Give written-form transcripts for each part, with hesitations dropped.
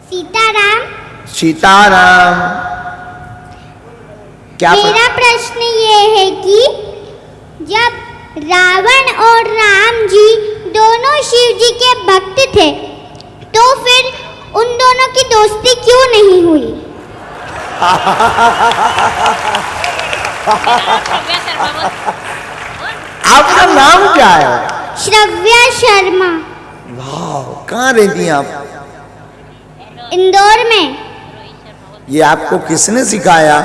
सीताराम। सीताराम। क्या मेरा प्रश्न ये है कि जब रावण और राम जी दोनों शिव जी के भक्त थे तो फिर उन दोनों की दोस्ती क्यों नहीं हुई? आपका नाम क्या है? श्रव्या शर्मा। वाह, कहाँ रहती हैं आप? इंदौर में। ये आपको किसने सिखाया?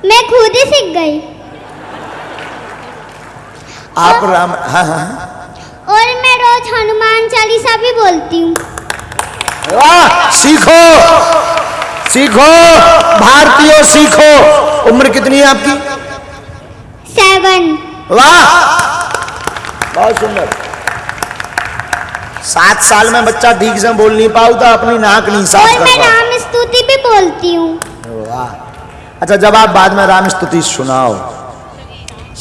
मैं खुद ही सीख गई। आप राम। हाँ हाँ। और मैं रोज हनुमान चालीसा भी बोलती हूँ। वाह, सीखो सीखो भारतीयों, सीखो। उम्र कितनी है आपकी? 7। वाह, बहुत सुंदर। 7 साल में बच्चा ठीक से बोल नहीं पाता, अपनी नाक नहीं साफ और कर मैं पाता। राम स्तुति भी बोलती हूँ। वाह। अच्छा, जब आप बाद में राम स्तुति सुनाओ।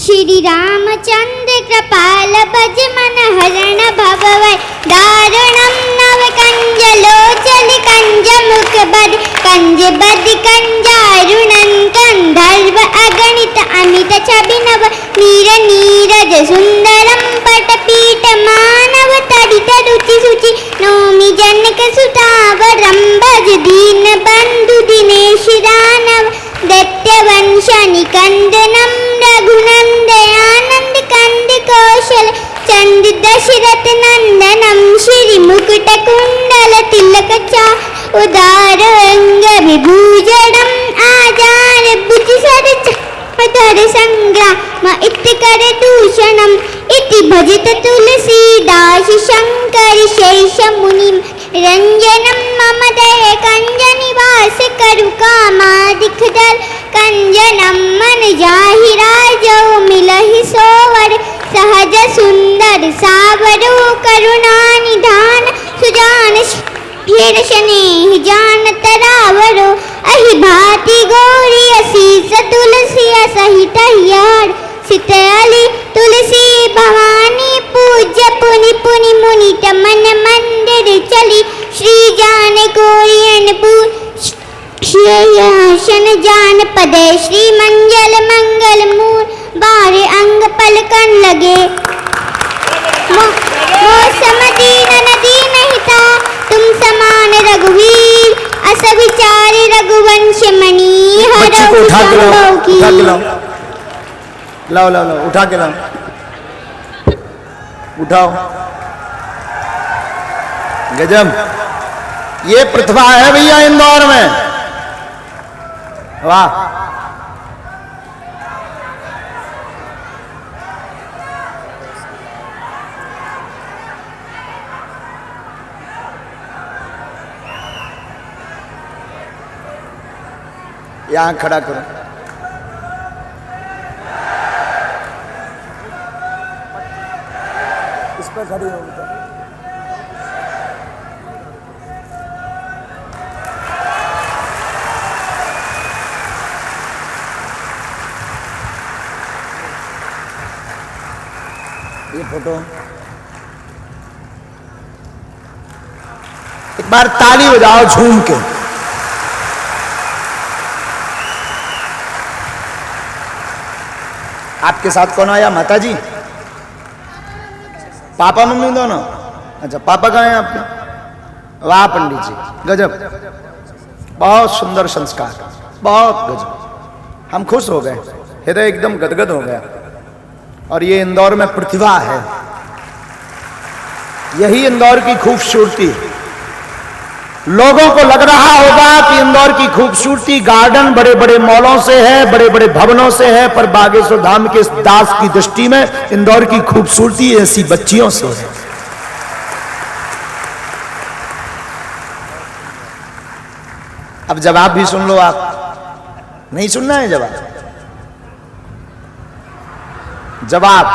श्री रामचंद्र कृपाल भज मन हरण भवै दारुणम नव कंज लोचन कंज मुख बद कंज बद कंजारुणन कंधर्व अगणित अमित छबिनव नीर नीरज सुंदरम पटपीठ मानव तडित रुचि सुचि नौमि जनक सुतावरम भज दीन बंधु दिनेश दानव दैत्यवंश निकंदनम रघुनंदयानंद कंद कौशल चंद दशरथ नंदनम श्री मुकुट कुंडल तिलक उदार अंग विभूषणम आजार भुज सर धर संग्राम इति कर दूषणम इति भजत तुलसीदास शंकर शेष मुनि रंजनम मम दय कंज निवास करु कामादिक दल कंजनम मन जाहि राजौ मिलहि सोवर सहज सुंदर सावरो करुणा निधान सुजान फिर स्नेह जान तरावरो अहि भाति गौरी असीस तुलसी सहित यार सितली तुलसी भवानी पूज्य पुनि पुनि मुनि मन मंदिर चली श्री जान गौरियन श्रेयसन जान पदे श्री मंगल मंगल मूल बारे अंग पलकन लगे मौसम दीन नदी नहीं था तुम समान रघुवीर अस विचारी रघुवंश मणि बच्ची को उठा के लाओ, उठा के लाओ, लाओ लाओ लाओ, उठा के लाओ, उठाओ। गजब, ये प्रतिभा है भैया इंदौर में। वाह। यहां खड़ा करो। इस पर खड़ी हो बेटा। ये फोटो एक बार ताली बजाओ झूम के। आपके साथ कौन आया? माता जी, पापा मम्मी दोनों? अच्छा, पापा कहाँ हैं आपके? वाह पंडित जी, गजब, बहुत सुंदर संस्कार, बहुत गजब। हम खुश हो गए, हृदय एकदम गदगद हो गया। और ये इंदौर में प्रतिभा है, यही इंदौर की खूबसूरती। लोगों को लग रहा होगा कि इंदौर की खूबसूरती गार्डन बड़े बड़े मॉलों से है, बड़े बड़े भवनों से है, पर बागेश्वर धाम के दास की दृष्टि में इंदौर की खूबसूरती ऐसी बच्चियों से है। अब जवाब भी सुन लो। आप नहीं सुनना है जवाब? जवाब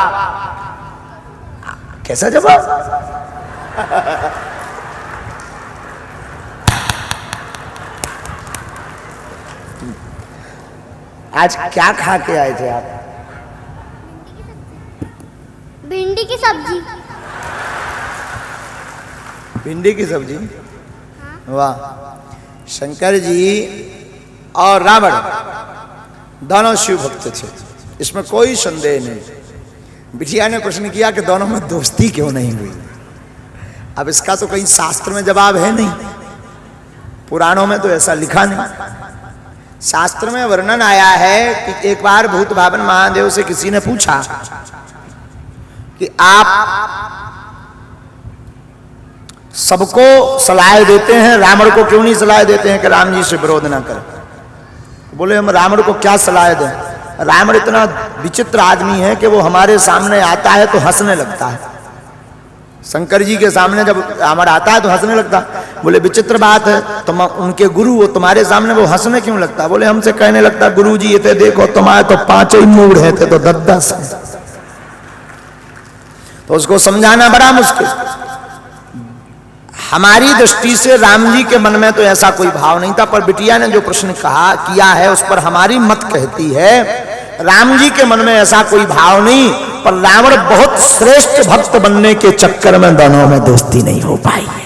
कैसा जवाब? आज क्या खा के आए थे आप? भिंडी की सब्जी। भिंडी की सब्जी? हाँ। वाह, शंकर जी और रावण दोनों शिव भक्त थे, इसमें कोई संदेह नहीं। बिटिया ने प्रश्न किया कि दोनों में दोस्ती क्यों नहीं हुई। अब इसका तो कहीं शास्त्र में जवाब है नहीं, पुराणों में तो ऐसा लिखा नहीं। शास्त्र में वर्णन आया है कि एक बार भूत भावन महादेव से किसी ने पूछा कि आप सबको सलाह देते हैं, रावण को क्यों नहीं सलाह देते हैं कि राम जी से विरोध ना करें। बोले हम रावण को क्या सलाह दें, रावण इतना विचित्र आदमी है कि वो हमारे सामने आता है तो हंसने लगता है। शंकर जी के सामने जब रावण आता है तो हंसने लगता। बोले विचित्र बात है, तुम उनके गुरु हो, तुम्हारे सामने वो हंसने क्यों लगता। बोले हमसे कहने लगता गुरु जी ये थे देखो तुम्हारे तो 5 ही मूड है थे तो 10 है। तो उसको समझाना बड़ा मुश्किल। हमारी दृष्टि से राम जी के मन में तो ऐसा कोई भाव नहीं था, पर बिटिया ने जो प्रश्न कहा किया है उस पर हमारी मत कहती है राम जी के मन में ऐसा कोई भाव नहीं, पर रावण बहुत श्रेष्ठ भक्त बनने के चक्कर में दोनों में दोस्ती नहीं हो पाई है।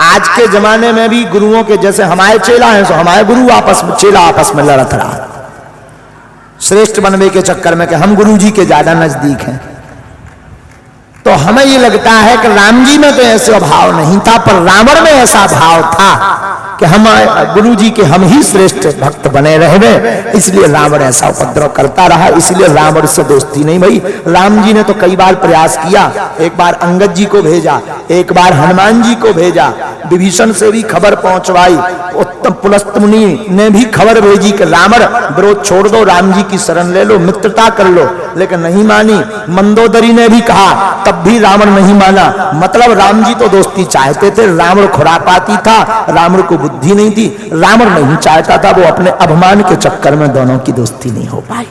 आज के जमाने में भी गुरुओं के जैसे हमारे चेला हैं, सो हमारे गुरु आपस में चेला आपस में लड़त रहा श्रेष्ठ बनने के चक्कर में कि हम गुरु जी के ज्यादा नजदीक हैं। तो हमें ये लगता है कि राम जी में तो ऐसा भाव नहीं था, पर रावण में ऐसा भाव था कि हम गुरु जी के हम ही श्रेष्ठ भक्त बने रहे, इसलिए रावण ऐसा उपद्रव करता रहा, इसलिए रावण से दोस्ती नहीं भई। राम जी ने तो कई बार प्रयास किया, एक बार अंगद जी को भेजा, एक बार हनुमान जी को भेजा, विभीषण से भी खबर पहुंचवाई, उत्तम पुलस्त मुनि ने भी खबर भेजी कि रावण विरोध छोड़ दो, राम जी की शरण ले लो, मित्रता कर लो, लेकिन नहीं मानी। मंदोदरी ने भी कहा, तब भी रावण नहीं माना। मतलब राम जी तो दोस्ती चाहते थे, रावण खुरापाती था, रावण को बुद्धि नहीं थी, रावण नहीं चाहता था, वो अपने अभिमान के चक्कर में दोनों की दोस्ती नहीं हो पाई।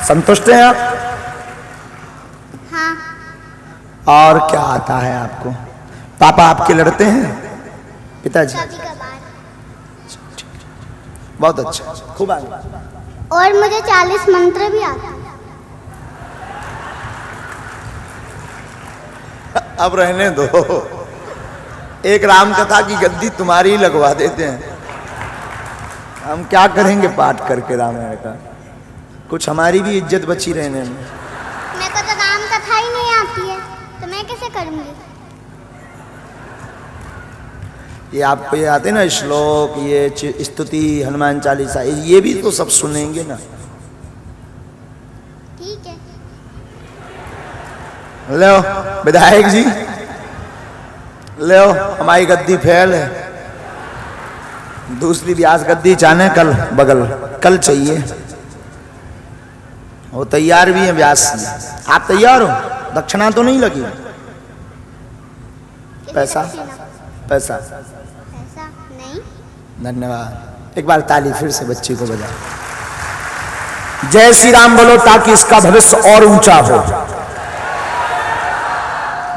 संतुष्ट हैं आप? हाँ। और क्या आता है आपको? पापा आपके लड़ते हैं? पिताजी? बहुत अच्छा, खूब आगे। और मुझे 40 मंत्र भी आते हैं। अब रहने दो, एक राम कथा की गद्दी तुम्हारी ही लगवा देते हैं। हम क्या करेंगे पाठ करके रामायण का, कुछ हमारी भी इज्जत बची रहने में। मेरे को तो राम कथा ही नहीं आती है, तो मैं कैसे करूंगी? ये आपको ये आते ना श्लोक, ये स्तुति, हनुमान चालीसा, ये भी तो सब सुनेंगे ना। ठीक है। लो विधायक जी, लो हमारी गद्दी फैल है, दूसरी व्यास गद्दी चाहने कल बगल, कल चाहिए। वो तैयार भी है व्यास जी, आप तैयार हो? दक्षिणा तो नहीं लगी? पैसा पैसा ऐसा नहीं। धन्यवाद। एक बार ताली फिर से बच्चे को बजा। जय श्री राम बोलो ताकि इसका भविष्य और ऊंचा हो।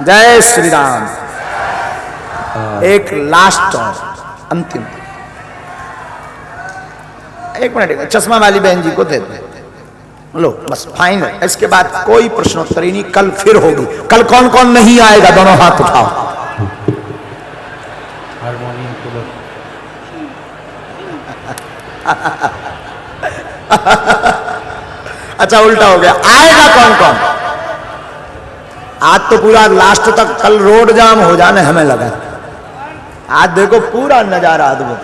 जय श्री राम। एक लास्ट और अंतिम, एक मिनट, चश्मा वाली बहन जी को दे दो, लो बस फाइनल। इसके बाद कोई प्रश्नोत्तरी नहीं, कल फिर होगी। कल कौन कौन नहीं आएगा दोनों हाथ उठाओ। हारमोनियम अच्छा उल्टा हो गया, आएगा कौन कौन? आज तो पूरा लास्ट तक, कल रोड जाम हो जाने हमें लगा। आज देखो पूरा नजारा अद्भुत,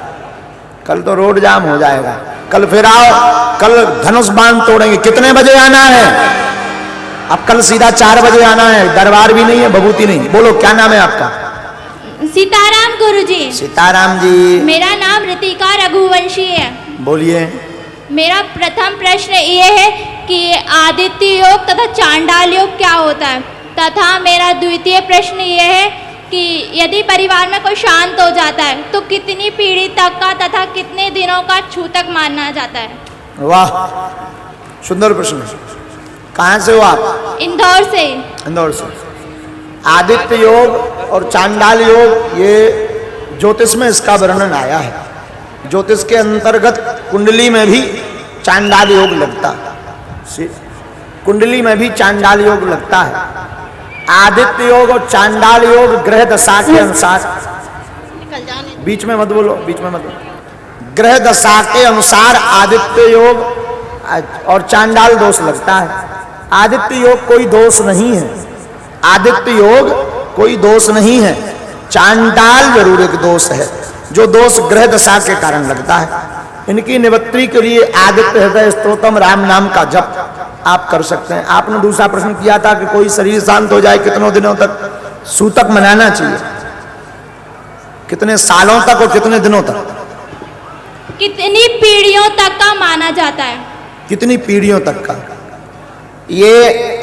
कल तो रोड जाम हो जाएगा। कल फिर आओ, कल धनुष बाण तोड़ेंगे। कितने बजे आना है? अब कल सीधा 4 बजे आना है, दरबार भी नहीं है, भभूति नहीं। बोलो क्या नाम है आपका? सीताराम गुरुजी। सीताराम जी। मेरा नाम ऋतिका रघुवंशी है। बोलिए। मेरा प्रथम प्रश्न ये है कि आदित्य योग तथा चांडाल योग क्या होता है, तथा मेरा द्वितीय प्रश्न ये है कि यदि परिवार में कोई शांत हो जाता है तो कितनी पीढ़ी तक का तथा कितने दिनों का छूतक माना जाता है? वाह सुंदर प्रश्न। कहाँ से हो आप? इंदौर से। इंदौर से। आदित्य योग और चांडाल योग, ये ज्योतिष में इसका वर्णन आया है। ज्योतिष के अंतर्गत कुंडली में भी चांडाल योग लगता है, कुंडली में भी चांडाल योग लगता है। आदित्य योग और चांडाल योग ग्रह दशा के अनुसार, बीच में मत बोलो, बीच में मत बोलो, ग्रह दशा के अनुसार आदित्य योग और चांडाल दोष लगता है। आदित्य योग कोई दोष नहीं है, आदित्य योग कोई दोष नहीं है, चांडाल जरूर एक दोष है, जो दोष ग्रह दशा के कारण लगता है। इनकी निवृत्ति के लिए आदित्य हृदय स्तोत्रम राम नाम का जप आप कर सकते हैं। आपने दूसरा प्रश्न किया था कि कोई शरीर शांत हो जाए कितनों दिनों तक सूतक मनाना चाहिए, कितने सालों तक और कितने दिनों तक, कितनी पीढ़ियों तक का माना जाता है? कितनी पीढ़ियों तक का? ये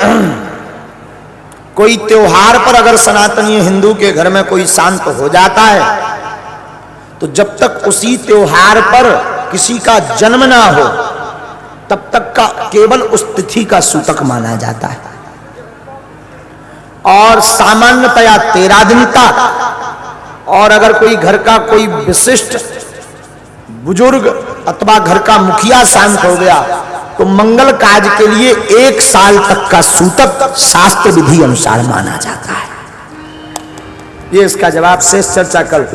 कोई त्योहार पर अगर सनातनी हिंदू के घर में कोई शांत हो जाता है तो जब तक उसी त्योहार पर किसी का जन्म ना हो तब तक का केवल उस तिथि का सूतक माना जाता है। और सामान्यतया 13 दिन तक, और अगर कोई घर का कोई विशिष्ट बुजुर्ग अथवा घर का मुखिया शांत हो गया तो मंगल कार्य के लिए 1 साल तक का सूतक शास्त्र विधि अनुसार माना जाता है। ये इसका जवाब, शेष चर्चा कल।